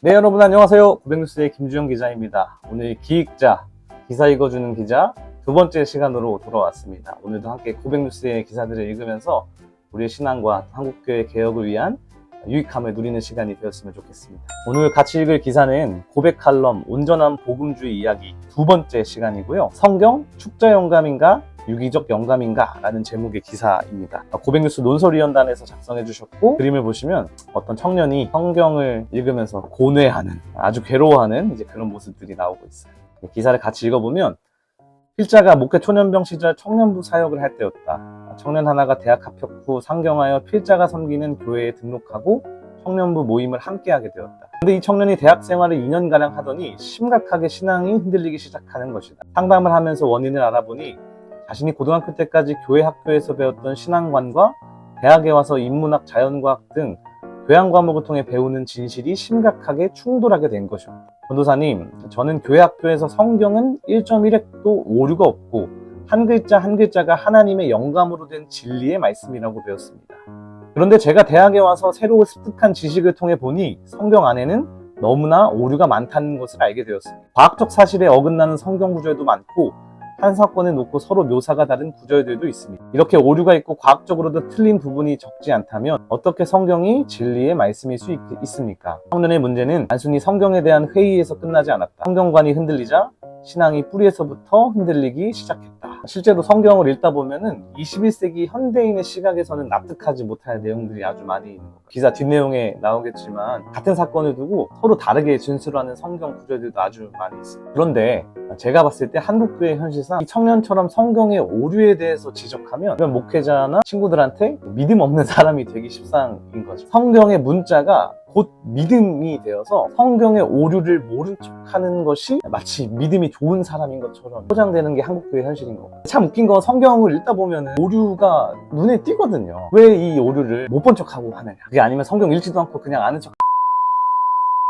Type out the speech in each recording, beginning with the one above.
네, 여러분 안녕하세요. 고백뉴스의 김주영 기자입니다. 오늘 기획자, 기사 읽어주는 기자 두 번째 시간으로 돌아왔습니다. 오늘도 함께 고백뉴스의 기사들을 읽으면서 우리의 신앙과 한국교회 개혁을 위한 유익함을 누리는 시간이 되었으면 좋겠습니다. 오늘 같이 읽을 기사는 고백 칼럼 온전한 복음주의 이야기 두 번째 시간이고요. 성경 축자 영감인가 유기적 영감인가 라는 제목의 기사입니다. 고백뉴스 논설위원단에서 작성해 주셨고, 그림을 보시면 어떤 청년이 성경을 읽으면서 고뇌하는, 아주 괴로워하는 이제 그런 모습들이 나오고 있어요. 기사를 같이 읽어보면, 필자가 목회 초년병 시절 청년부 사역을 할 때였다. 청년 하나가 대학 합격 후 상경하여 필자가 섬기는 교회에 등록하고 청년부 모임을 함께하게 되었다. 근데 이 청년이 대학 생활을 2년가량 하더니 심각하게 신앙이 흔들리기 시작하는 것이다. 상담을 하면서 원인을 알아보니 자신이 고등학교 때까지 교회 학교에서 배웠던 신앙관과 대학에 와서 인문학, 자연과학 등 교양 과목을 통해 배우는 진실이 심각하게 충돌하게 된 것이었다. 전도사님, 저는 교회 학교에서 성경은 1.1획도 오류가 없고 한 글자 한 글자가 하나님의 영감으로 된 진리의 말씀이라고 배웠습니다. 그런데 제가 대학에 와서 새로 습득한 지식을 통해 보니 성경 안에는 너무나 오류가 많다는 것을 알게 되었습니다. 과학적 사실에 어긋나는 성경 구절도 많고 한 사건을 놓고 서로 묘사가 다른 구절들도 있습니다. 이렇게 오류가 있고 과학적으로도 틀린 부분이 적지 않다면 어떻게 성경이 진리의 말씀일 수 있습니까? 청년의 문제는 단순히 성경에 대한 회의에서 끝나지 않았다. 성경관이 흔들리자 신앙이 뿌리에서부터 흔들리기 시작했다. 실제로 성경을 읽다 보면은 21세기 현대인의 시각에서는 납득하지 못할 내용들이 아주 많이 있는 거예요. 기사 뒷내용에 나오겠지만 같은 사건을 두고 서로 다르게 진술하는 성경 구절들도 아주 많이 있습니다. 그런데 제가 봤을 때 한국교회 현실상 이 청년처럼 성경의 오류에 대해서 지적하면 목회자나 친구들한테 믿음 없는 사람이 되기 십상인 거죠. 성경의 문자가 곧 믿음이 되어서 성경의 오류를 모른 척하는 것이 마치 믿음이 좋은 사람인 것처럼 포장되는 게 한국교회 현실인 것 같아요. 참 웃긴 건 성경을 읽다 보면 오류가 눈에 띄거든요. 왜 이 오류를 못 본 척하고 하느냐. 그게 아니면 성경 읽지도 않고 그냥 아는 척.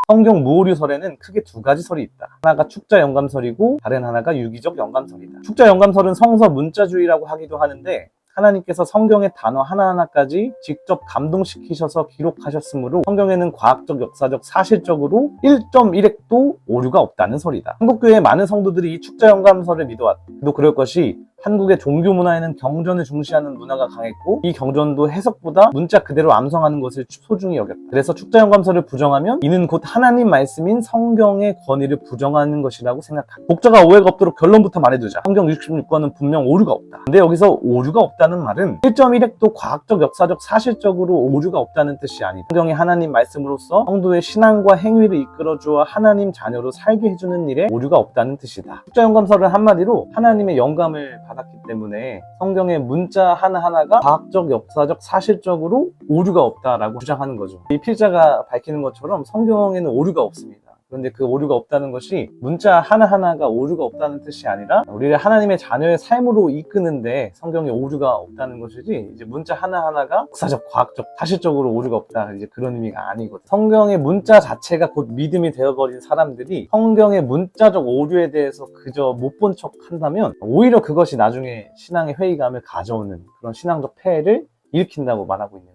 성경 무오류설에는 크게 두 가지 설이 있다. 하나가 축자 영감설이고 다른 하나가 유기적 영감설이다. 축자 영감설은 성서 문자주의라고 하기도 하는데, 하나님께서 성경의 단어 하나하나까지 직접 감동시키셔서 기록하셨으므로 성경에는 과학적, 역사적, 사실적으로 1.1획도 오류가 없다는 설이다. 한국교회의 많은 성도들이 이 축자 영감설을 믿어왔다. 또 그럴 것이 한국의 종교 문화에는 경전을 중시하는 문화가 강했고, 이 경전도 해석보다 문자 그대로 암송하는 것을 소중히 여겼다. 그래서 축자 영감설을 부정하면 이는 곧 하나님 말씀인 성경의 권위를 부정하는 것이라고 생각한다. 독자가 오해가 없도록 결론부터 말해두자. 성경 66권은 분명 오류가 없다. 근데 여기서 오류가 없다는 말은 1.1획도 과학적, 역사적, 사실적으로 오류가 없다는 뜻이 아니다. 성경이 하나님 말씀으로서 성도의 신앙과 행위를 이끌어주어 하나님 자녀로 살게 해주는 일에 오류가 없다는 뜻이다. 축자 영감설은 한마디로 하나님의 영감을 받았기 때문에 성경의 문자 하나하나가 과학적, 역사적, 사실적으로 오류가 없다라고 주장하는 거죠. 이 필자가 밝히는 것처럼 성경에는 오류가 없습니다. 그런데 그 오류가 없다는 것이 문자 하나하나가 오류가 없다는 뜻이 아니라 우리를 하나님의 자녀의 삶으로 이끄는데 성경에 오류가 없다는 것이지, 이제 문자 하나하나가 역사적, 과학적, 사실적으로 오류가 없다, 이제 그런 의미가 아니거든요. 성경의 문자 자체가 곧 믿음이 되어버린 사람들이 성경의 문자적 오류에 대해서 그저 못 본 척 한다면 오히려 그것이 나중에 신앙의 회의감을 가져오는 그런 신앙적 폐해를 일으킨다고 말하고 있는 거예요.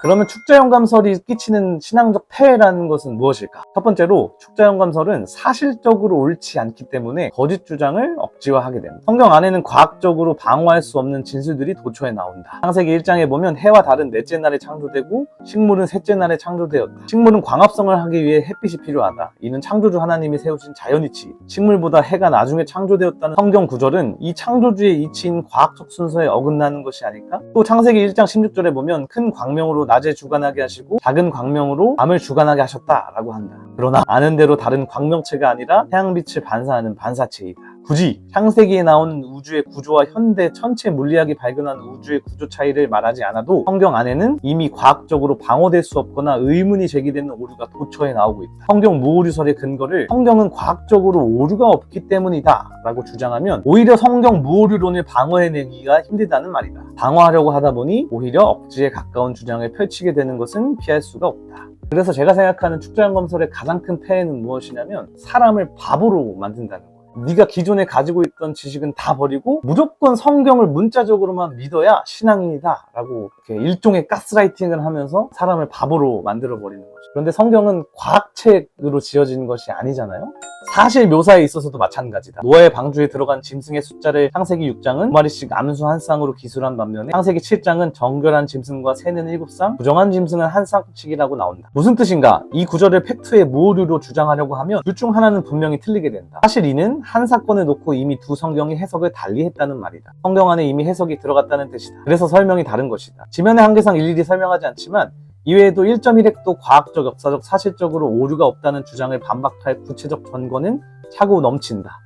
그러면 축자영감설이 끼치는 신앙적 폐해라는 것은 무엇일까? 첫 번째로 축자영감설은 사실적으로 옳지 않기 때문에 거짓 주장을 억지화하게 됩니다. 성경 안에는 과학적으로 방어할 수 없는 진술들이 도처에 나온다. 창세기 1장에 보면 해와 달은 넷째 날에 창조되고 식물은 셋째 날에 창조되었다. 식물은 광합성을 하기 위해 햇빛이 필요하다. 이는 창조주 하나님이 세우신 자연이치. 식물보다 해가 나중에 창조되었다는 성경 구절은 이 창조주의 이치인 과학적 순서에 어긋나는 것이 아닐까? 또 창세기 1장 16절에 보면 큰 광명으로 낮에 주관하게 하시고 작은 광명으로 밤을 주관하게 하셨다라고 한다. 그러나 아는 대로 다른 광명체가 아니라 태양빛을 반사하는 반사체이다. 굳이 창세기에 나오는 우주의 구조와 현대 천체 물리학이 발견한 우주의 구조 차이를 말하지 않아도 성경 안에는 이미 과학적으로 방어될 수 없거나 의문이 제기되는 오류가 도처에 나오고 있다. 성경 무오류설의 근거를 성경은 과학적으로 오류가 없기 때문이다 라고 주장하면 오히려 성경 무오류론을 방어해내기가 힘들다는 말이다. 방어하려고 하다 보니 오히려 억지에 가까운 주장을 펼치게 되는 것은 피할 수가 없다. 그래서 제가 생각하는 축자영감설의 가장 큰 폐해는 무엇이냐면 사람을 바보로 만든다는 거예요. 네가 기존에 가지고 있던 지식은 다 버리고 무조건 성경을 문자적으로만 믿어야 신앙인이다 라고 이렇게 일종의 가스라이팅을 하면서 사람을 바보로 만들어버리는 거죠. 그런데 성경은 과학책으로 지어진 것이 아니잖아요. 사실 묘사에 있어서도 마찬가지다. 노아의 방주에 들어간 짐승의 숫자를 창세기 6장은 2마리씩 암수 한 쌍으로 기술한 반면에 창세기 7장은 정결한 짐승과 새는 7쌍, 부정한 짐승은 한 쌍씩이라고 나온다. 무슨 뜻인가? 이 구절을 팩트의 모류로 주장하려고 하면 둘 중 하나는 분명히 틀리게 된다. 사실 이는 한 사건을 놓고 이미 두 성경이 해석을 달리 했다는 말이다. 성경 안에 이미 해석이 들어갔다는 뜻이다. 그래서 설명이 다른 것이다. 지면의 한계상 일일이 설명하지 않지만 이외에도 1.1핵도 과학적, 역사적, 사실적으로 오류가 없다는 주장을 반박할 구체적 전거는 차고 넘친다.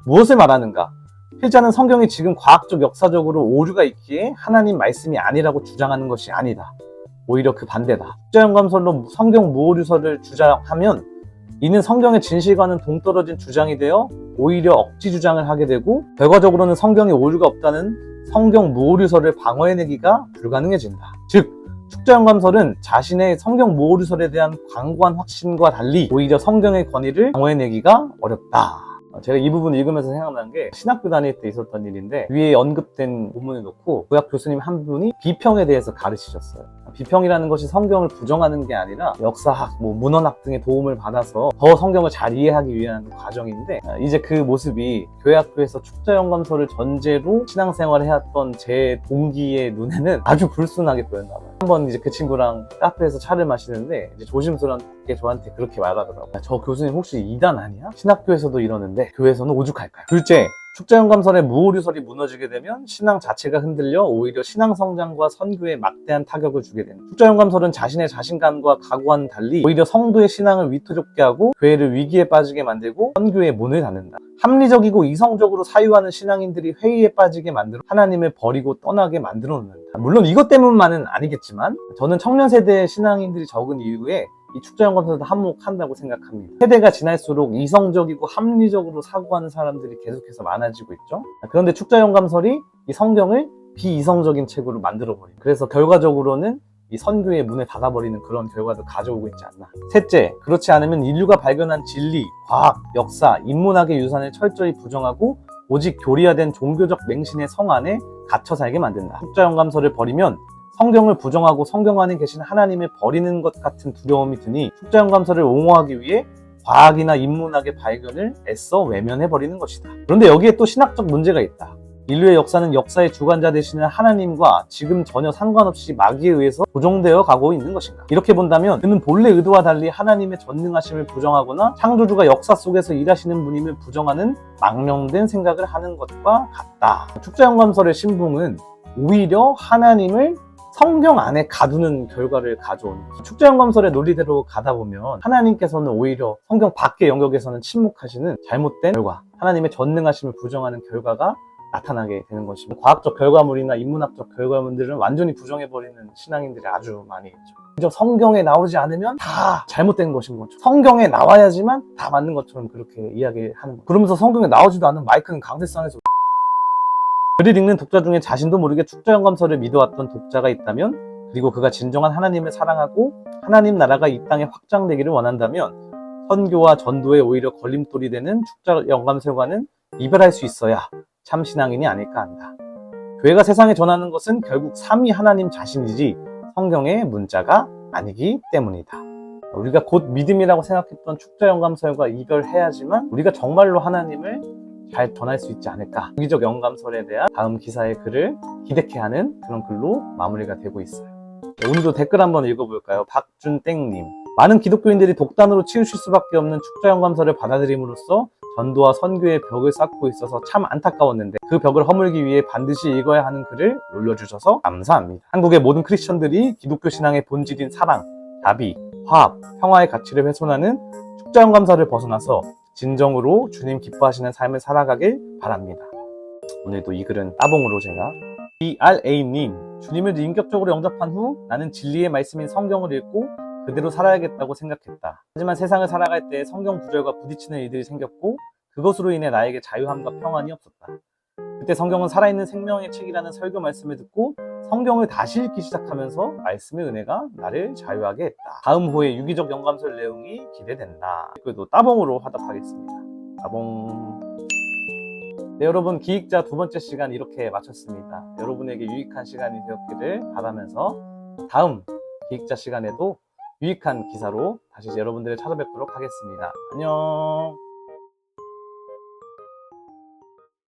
무엇을 말하는가? 필자는 성경이 지금 과학적, 역사적으로 오류가 있기에 하나님 말씀이 아니라고 주장하는 것이 아니다. 오히려 그 반대다. 국자연감설로 성경 무오류설을 주장하면 이는 성경의 진실과는 동떨어진 주장이 되어 오히려 억지 주장을 하게 되고 결과적으로는 성경에 오류가 없다는 성경 무오류설을 방어해내기가 불가능해진다. 즉 축자연감설은 자신의 성경 무오류설에 대한 광고한 확신과 달리 오히려 성경의 권위를 방어해내기가 어렵다. 제가 이 부분 읽으면서 생각난 게 신학교 다닐 때 있었던 일인데 위에 언급된 본문을 놓고 구약 교수님 한 분이 비평에 대해서 가르치셨어요. 비평이라는 것이 성경을 부정하는 게 아니라 역사학, 문헌학 등의 도움을 받아서 더 성경을 잘 이해하기 위한 과정인데 이제 그 모습이 교회 학교에서 축자연감설을 전제로 신앙생활을 해왔던 제 동기의 눈에는 아주 불순하게 보였나 봐요. 한번 이제 그 친구랑 카페에서 차를 마시는데 이제 조심스럽게 저한테 그렇게 말하더라고요. 저 교수님 혹시 이단 아니야? 신학교에서도 이러는데 교회에서는 오죽할까요? 둘째, 축자연감설의 무오류설이 무너지게 되면 신앙 자체가 흔들려 오히려 신앙 성장과 선교에 막대한 타격을 주게 된다. 축자연감설은 자신의 자신감과 각오와는 달리 오히려 성도의 신앙을 위태롭게 하고 교회를 위기에 빠지게 만들고 선교의 문을 닫는다. 합리적이고 이성적으로 사유하는 신앙인들이 회의에 빠지게 만들어 하나님을 버리고 떠나게 만들어 놓는다. 물론 이것 때문만은 아니겠지만 저는 청년 세대의 신앙인들이 적은 이후에 이 축자연감설도 한몫한다고 생각합니다. 세대가 지날수록 이성적이고 합리적으로 사고하는 사람들이 계속해서 많아지고 있죠. 그런데 축자연감설이 이 성경을 비이성적인 책으로 만들어버립니다. 그래서 결과적으로는 이 선교의 문을 닫아버리는 그런 결과도 가져오고 있지 않나. 셋째, 그렇지 않으면 인류가 발견한 진리, 과학, 역사, 인문학의 유산을 철저히 부정하고 오직 교리화된 종교적 맹신의 성 안에 갇혀 살게 만든다. 축자연감설을 버리면 성경을 부정하고 성경 안에 계신 하나님을 버리는 것 같은 두려움이 드니 축자연감설을 옹호하기 위해 과학이나 인문학의 발견을 애써 외면해버리는 것이다. 그런데 여기에 또 신학적 문제가 있다. 인류의 역사는 역사의 주관자 되시는 하나님과 지금 전혀 상관없이 마귀에 의해서 조종되어 가고 있는 것인가? 이렇게 본다면 그는 본래 의도와 달리 하나님의 전능하심을 부정하거나 창조주가 역사 속에서 일하시는 분임을 부정하는 망령된 생각을 하는 것과 같다. 축자연감설의 신봉은 오히려 하나님을 성경 안에 가두는 결과를 가져온 거죠. 축자연감설의 논리대로 가다 보면 하나님께서는 오히려 성경 밖의 영역에서는 침묵하시는 잘못된 결과, 하나님의 전능하심을 부정하는 결과가 나타나게 되는 것입니다. 과학적 결과물이나 인문학적 결과물들은 완전히 부정해버리는 신앙인들이 아주 많이 있죠. 성경에 나오지 않으면 다 잘못된 것인 거죠. 성경에 나와야지만 다 맞는 것처럼 그렇게 이야기하는 거죠. 그러면서 성경에 나오지도 않은 마이크는 강대상에서 글을 읽는 독자 중에 자신도 모르게 축자연감설을 믿어왔던 독자가 있다면, 그리고 그가 진정한 하나님을 사랑하고 하나님 나라가 이 땅에 확장되기를 원한다면 선교와 전도에 오히려 걸림돌이 되는 축자연감설과는 이별할 수 있어야 참 신앙인이 아닐까 한다. 교회가 세상에 전하는 것은 결국 삼위 하나님 자신이지 성경의 문자가 아니기 때문이다. 우리가 곧 믿음이라고 생각했던 축자연감설과 이별해야지만 우리가 정말로 하나님을 잘 전할 수 있지 않을까. 유기적 영감설에 대한 다음 기사의 글을 기대케 하는 그런 글로 마무리가 되고 있어요. 오늘도 댓글 한번 읽어볼까요? 박준땡님. 많은 기독교인들이 독단으로 치우칠 수밖에 없는 축자연감설을 받아들임으로써 전도와 선교의 벽을 쌓고 있어서 참 안타까웠는데 그 벽을 허물기 위해 반드시 읽어야 하는 글을 올려주셔서 감사합니다. 한국의 모든 크리스천들이 기독교 신앙의 본질인 사랑, 자비, 화합, 평화의 가치를 훼손하는 축자연감설을 벗어나서 진정으로 주님 기뻐하시는 삶을 살아가길 바랍니다. 오늘도 이 글은 따봉으로 제가 BRA님, 주님을 인격적으로 영접한 후 나는 진리의 말씀인 성경을 읽고 그대로 살아야겠다고 생각했다. 하지만 세상을 살아갈 때 성경 구절과 부딪히는 일들이 생겼고 그것으로 인해 나에게 자유함과 평안이 없었다. 그때 성경은 살아있는 생명의 책이라는 설교 말씀을 듣고 성경을 다시 읽기 시작하면서 말씀의 은혜가 나를 자유하게 했다. 다음 호의 유기적 영감설 내용이 기대된다. 댓글도 따봉으로 화답하겠습니다. 따봉. 네, 여러분 기익자 두 번째 시간 이렇게 마쳤습니다. 여러분에게 유익한 시간이 되었기를 바라면서 다음 기익자 시간에도 유익한 기사로 다시 여러분들을 찾아뵙도록 하겠습니다. 안녕.